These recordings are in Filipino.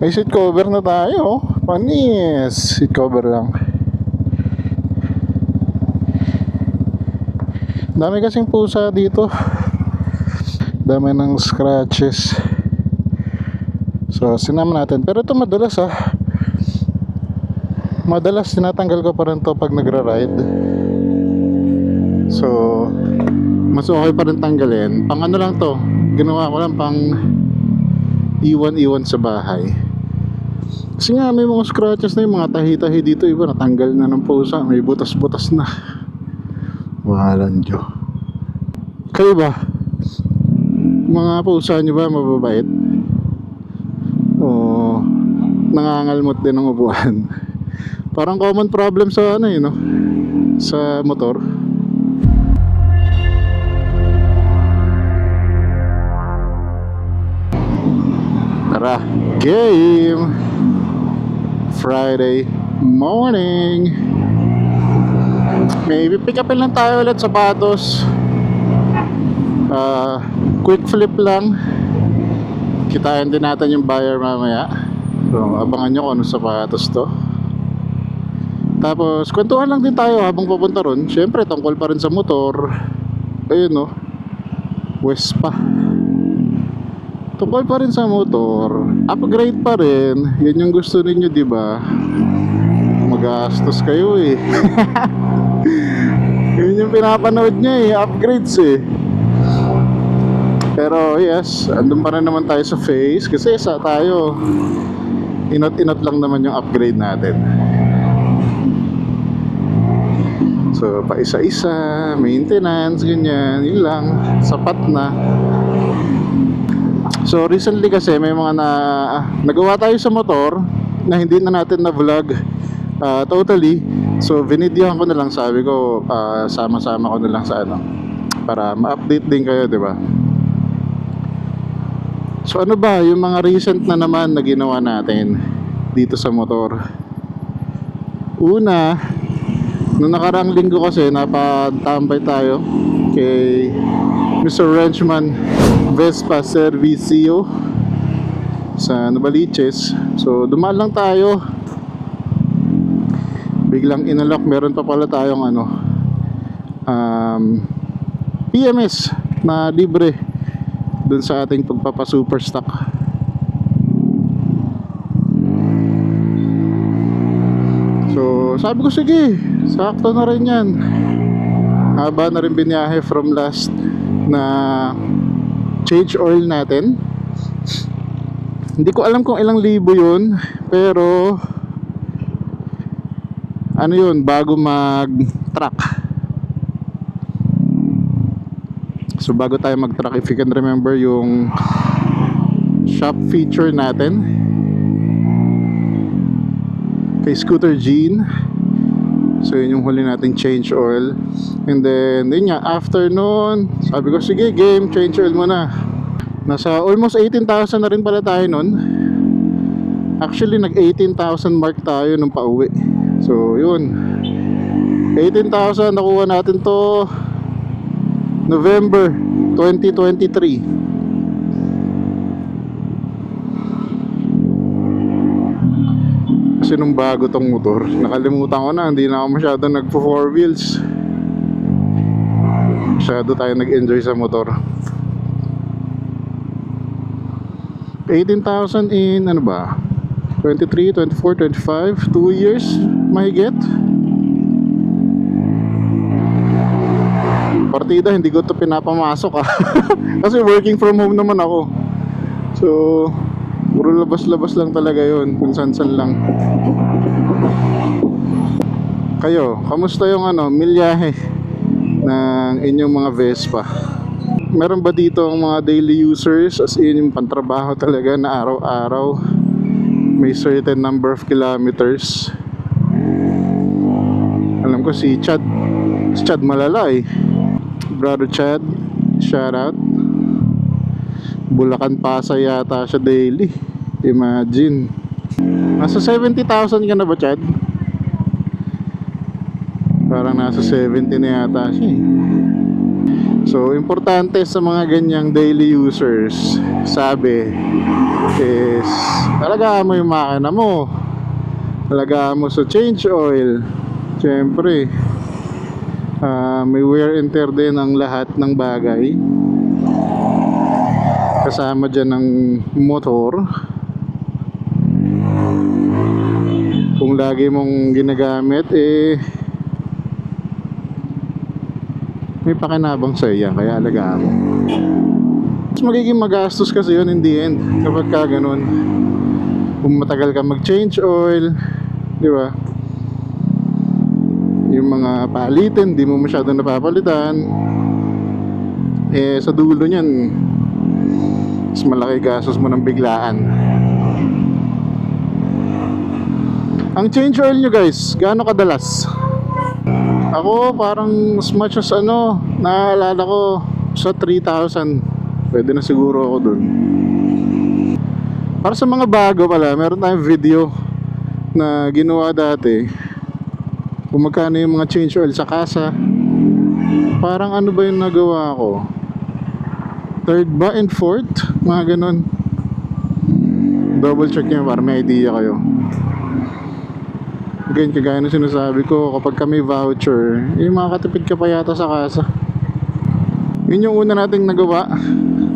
May seat cover na tayo. Panis. Seat cover lang. Dami kasing pusa dito. Dami ng scratches. So sinama natin. Pero ito madalas madalas tinatanggal ko pa rin to pag nagra-ride. So mas okay pa rin tanggalin. Pang ano lang to, ginawa ko lang pang iwan sa bahay. Kasi nga may mga scratches na yung mga tahi-tahi dito. Iba natanggal na ng pusa. May butas-butas na. Walang Diyo. Kayo ba? Mga pusa nyo ba mababait? O nangangalmot din ng upuan? Parang common problem sa ano no? Sa motor. Tara, game! Friday morning. Maybe pick upin lang tayo ulit sapatos. Quick flip lang. Kitain din natin yung buyer mamaya. So abangan nyo kung ano sapatos to. Tapos kwentuhan lang din tayo habang papunta ron. Siyempre tungkol pa rin sa motor. Ayun no, Vespa. Tungkol pa rin sa motor. Upgrade pa rin. Yun yung gusto ninyo, di ba? Magastos kayo eh. Yun yung pinapanood nyo eh. Upgrades eh. Pero yes, andun pa rin naman tayo sa phase. Kasi isa tayo, inot-inot lang naman yung upgrade natin. So pa isa-isa, maintenance, ganyan. Yun lang, sapat na. So recently kasi may mga nagawa tayo sa motor na hindi na natin na vlog totally. So vinidyohan ko na lang, sabi ko sama-sama ko na lang sa ano para ma-update din kayo, di ba? So ano ba yung mga recent na naman na ginawa natin dito sa motor? Una, noong nakaraang linggo kasi napatambay tayo kay Mr. Wrenchman Vespa Servicio sa Novaliches. So dumaan lang tayo, biglang inalok. Meron pa pala tayong PMS na libre dun sa ating pagpapa-super stock. So sabi ko sige, sakto na rin yan. Haba na rin biniyahe from last na change oil natin. Hindi ko alam kung ilang libo yun, pero ano yun, bago mag-truck. So bago tayo mag-truck, if you can remember yung shop feature natin kay Scooter Gene. So yun yung huli nating change oil. And then yun nga, after nun, sabi ko sige game, change oil muna. Nasa almost 18,000 na rin pala tayo nun. Actually nag 18,000 mark tayo nung pauwi. So yun, 18,000 nakuha natin to November 2023. Kasi nung bago tong motor, nakalimutan ko na, hindi na ako masyado nagpo 4 wheels. Masyado tayo nag-enjoy sa motor. 18,000 in ano ba, 23, 24, 25, 2 years mahigit. Partida hindi ko to pinapamasok kasi working from home naman ako. So puro labas-labas lang talaga yun, kung san-san lang. Kayo, kamusta yung milyahe ng inyong mga Vespa? Meron ba dito ang mga daily users, as in yung pantrabaho talaga na araw-araw, may certain number of kilometers? Alam ko si Chad malala eh. Brother Chad, shout out. Bulacan Pasay yata siya daily. Imagine. Nasa 70,000 ka na ba, Chad? Parang nasa 70 na yata siya eh. So importante sa mga ganyang daily users, sabi is alagaan mo yung makina mo, alagaan mo sa change oil. Siyempre may wear and tear din ang lahat ng bagay, kasama dyan ng motor. Kung lagi mong ginagamit, may pakinabang sa iya, kaya alagaan mo. Mas magiging magastos kasi yun in the end kapag ka ganun. Kung matagal ka mag-change oil, di ba? Yung mga palitin, di mo masyadong napapalitan, sa dulo niyan, mas malaki gastos mo ng biglaan. Ang change oil nyo guys, gaano kadalas? Ako parang as much as naalala ko sa 3,000. Pwede na siguro ako dun. Para sa mga bago pala, meron tayong video na ginawa dati kung magkano yung mga change oil sa kasa. Parang ano ba yung nagawa ko? Third ba and fourth? Mga ganun. Double check nyo para may idea kayo. Again, kagaya na sinasabi ko, kapag kami voucher, makakatipid ka pa yata sa kasa. Yun yung una nating nagawa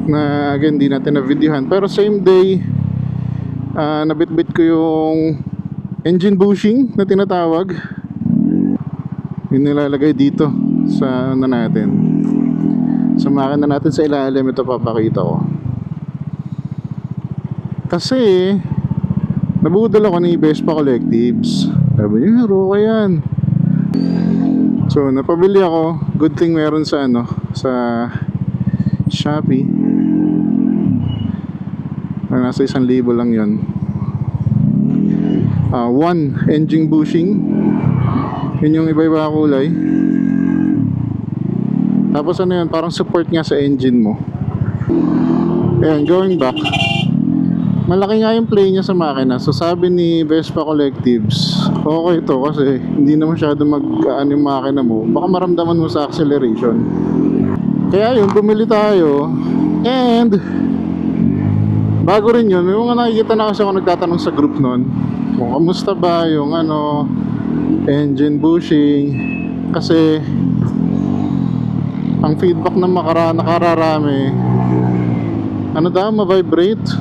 na again, di natin na-videohan. Pero same day, nabitbit ko yung engine bushing na tinatawag. Yun nilalagay dito sa natin. Sa makina natin sa ilalim, ito papakita ko. Kasi nabudol ako ni Vespa Collectives. Sabi niya, okay yan. So napabili ako. Good thing meron sa sa Shopee. Nasa 1,000 lang yun. One engine bushing. Yun yung iba-iba kulay. Tapos yun, parang support nga sa engine mo. Ayan, going back, malaki nga yung play niya sa makina. So sabi ni Vespa Collectives, okay ito kasi hindi na masyado mag-aan yung makina mo. Baka maramdaman mo sa acceleration. Kaya yun, bumili tayo. And bago rin yun, may mga nakikita na kasi ako nagtatanong sa group nun kung kamusta ba yung engine bushing. Kasi ang feedback na nakararami, daw, ma-vibrate.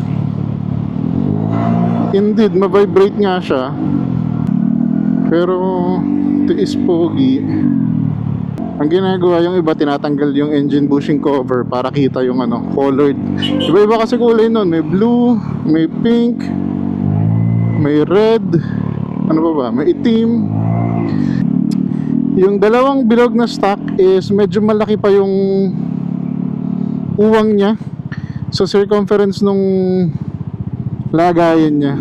Indeed, ma-vibrate nga siya. Pero tiis pogi. Ang ginagawa yung iba, tinatanggal yung engine bushing cover para kita yung colored. Iba-iba kasi kulay nun. May blue, may pink, may red, may itim. Yung dalawang bilog na stock is medyo malaki pa yung uwang niya sa circumference nung lagayan niya.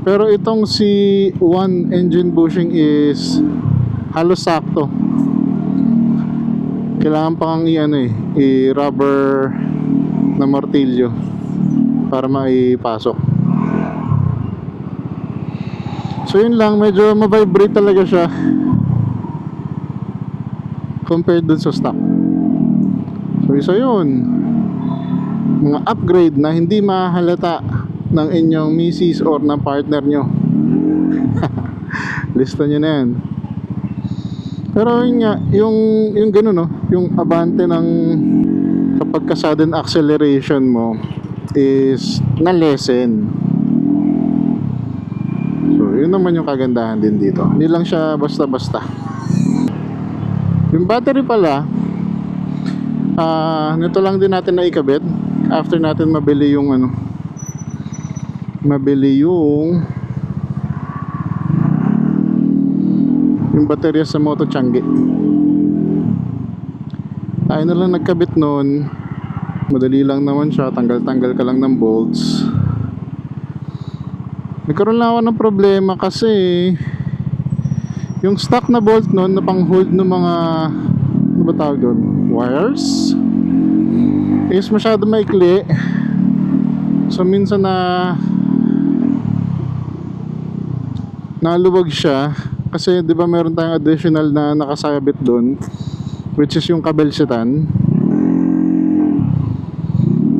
Pero itong si One engine bushing is halos sakto. Kailangan pang i-rubber na martilyo para maipasok. So yun lang, medyo ma-vibrate talaga siya compared dun sa stock. So isa yun, mga upgrade na hindi mahalata ng inyong misis or ng partner nyo. Lista nyo na yan. Pero yun nga, yung ganun yung abante ng kapag ka sudden acceleration mo is na-lessen. So yun naman yung kagandahan din dito. Hindi lang siya basta-basta. Yung battery pala, nito lang din natin na ikabit after natin mabili yung baterya sa Moto Changi. Tayo na lang nagkabit nun. Madali lang naman siya, tanggal-tanggal ka lang ng bolts. Nagkaroon lang ako ng problema kasi yung stock na bolt nun na pang hold ng mga tawag doon, wires is masyado maikli. So minsan naluwag siya kasi 'di ba meron tayong additional na nakasabit doon which is yung kabelsetan.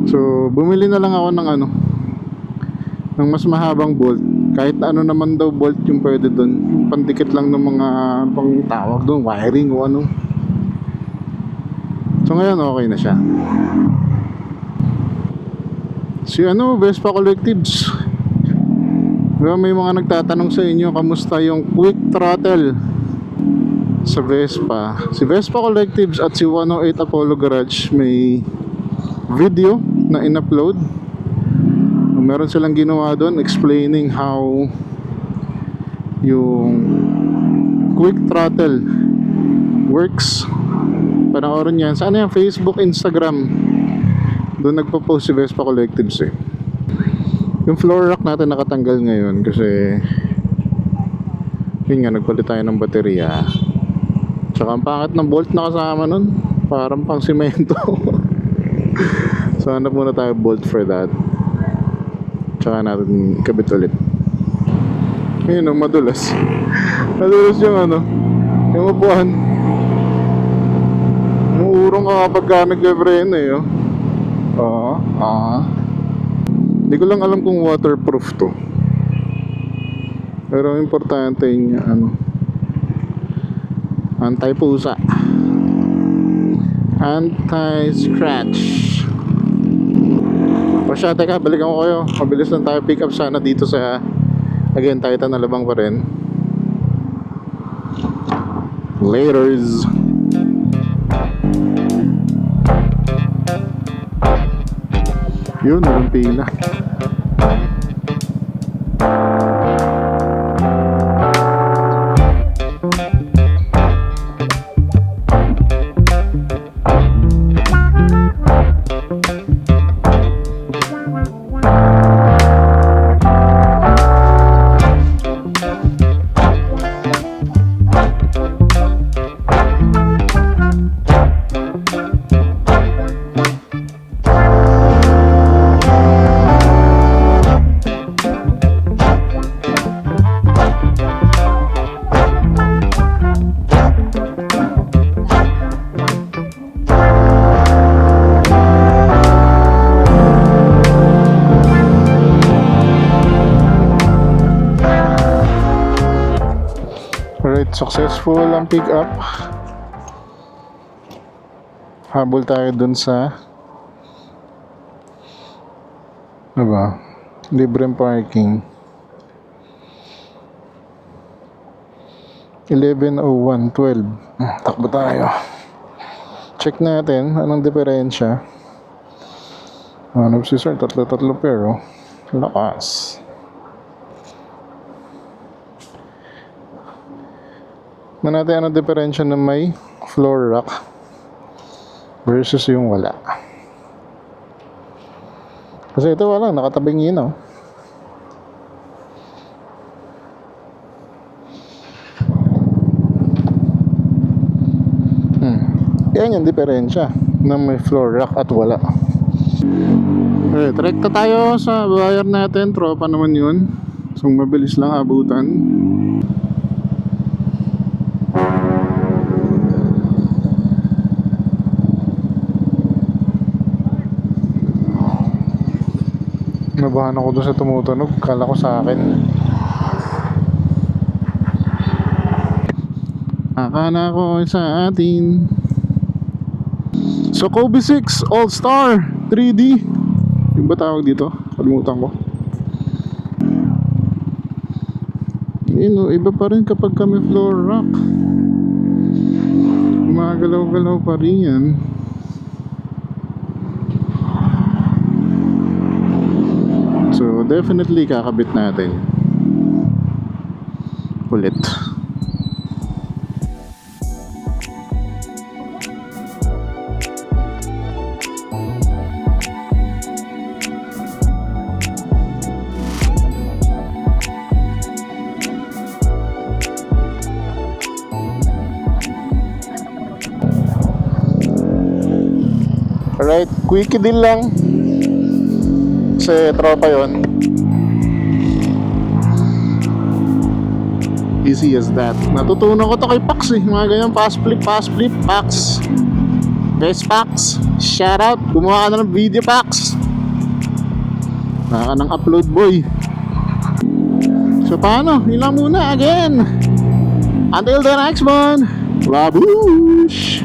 So bumili na lang ako ng ng mas mahabang bolt. Kahit ano naman daw bolt yung pwede dun, pandikit lang ng mga pang tawag dun, wiring o ano. So ngayon okay na siya. Si Vespa Collectives, diba may mga nagtatanong sa inyo kamusta yung quick throttle sa Vespa. Si Vespa Collectives at si 108 Apollo Garage may video na in-upload. Meron silang ginawa doon explaining how yung quick throttle works. Panoorin yan sa Facebook, Instagram. Doon nagpo-post si Vespa Collectives eh. Yung floor rack natin nakatanggal ngayon kasi yun nga, nagpalit tayo ng baterya. Tsaka ang pangit ng bolt na kasama nun, parang pang simento. So hanap muna tayo bolt for that. Tsaka natin kabit ulit. Ayun madulas. Madulas yung yung upuan. Umuurong ka kapag nagbe-breno eh. Hindi ko lang alam kung waterproof to. Pero importante yung anti-pusa, anti-scratch. O siya, teka, balikan ko kayo. Mabilis lang tayo pick up sana dito sa Titan Alabang pa rin. Laters. Yun, walang pila. Alright, successful ang pick up. Habol tayo dun sa libreng parking. 11:01:12. Takbo tayo. Check natin anong diferensya. Si sir, tatlo pero lakas. Natin anong diferensya na may floor rack versus yung wala. Kasi ito wala, nakatabing yun Yan yung diferensya na may floor rack at wala. Okay, direkta tayo sa buyer natin. Tropa naman yun. So mabilis lang abutan. Nabahan ako doon sa tumutunog. Kala ko sa akin. Akala ko sa atin. So Kobe 6 All-Star 3D. Yung ba tawag dito? Kalimutan ko. Iba pa rin kapag kami floor rack. Gumagalaw-galaw pa rin yan. So definitely kakabit natin ulit. Alright, quickie din lang. Kasi tropa yon. Easy as that. Natutunan ko to kay Pax eh. Mga ganyan, fast flip, Pax. Best Pax. Shout out. Gumawa ka na ng video, Pax. Naka ng upload, boy. So paano? Yun lang muna again. Until the next one. Babush!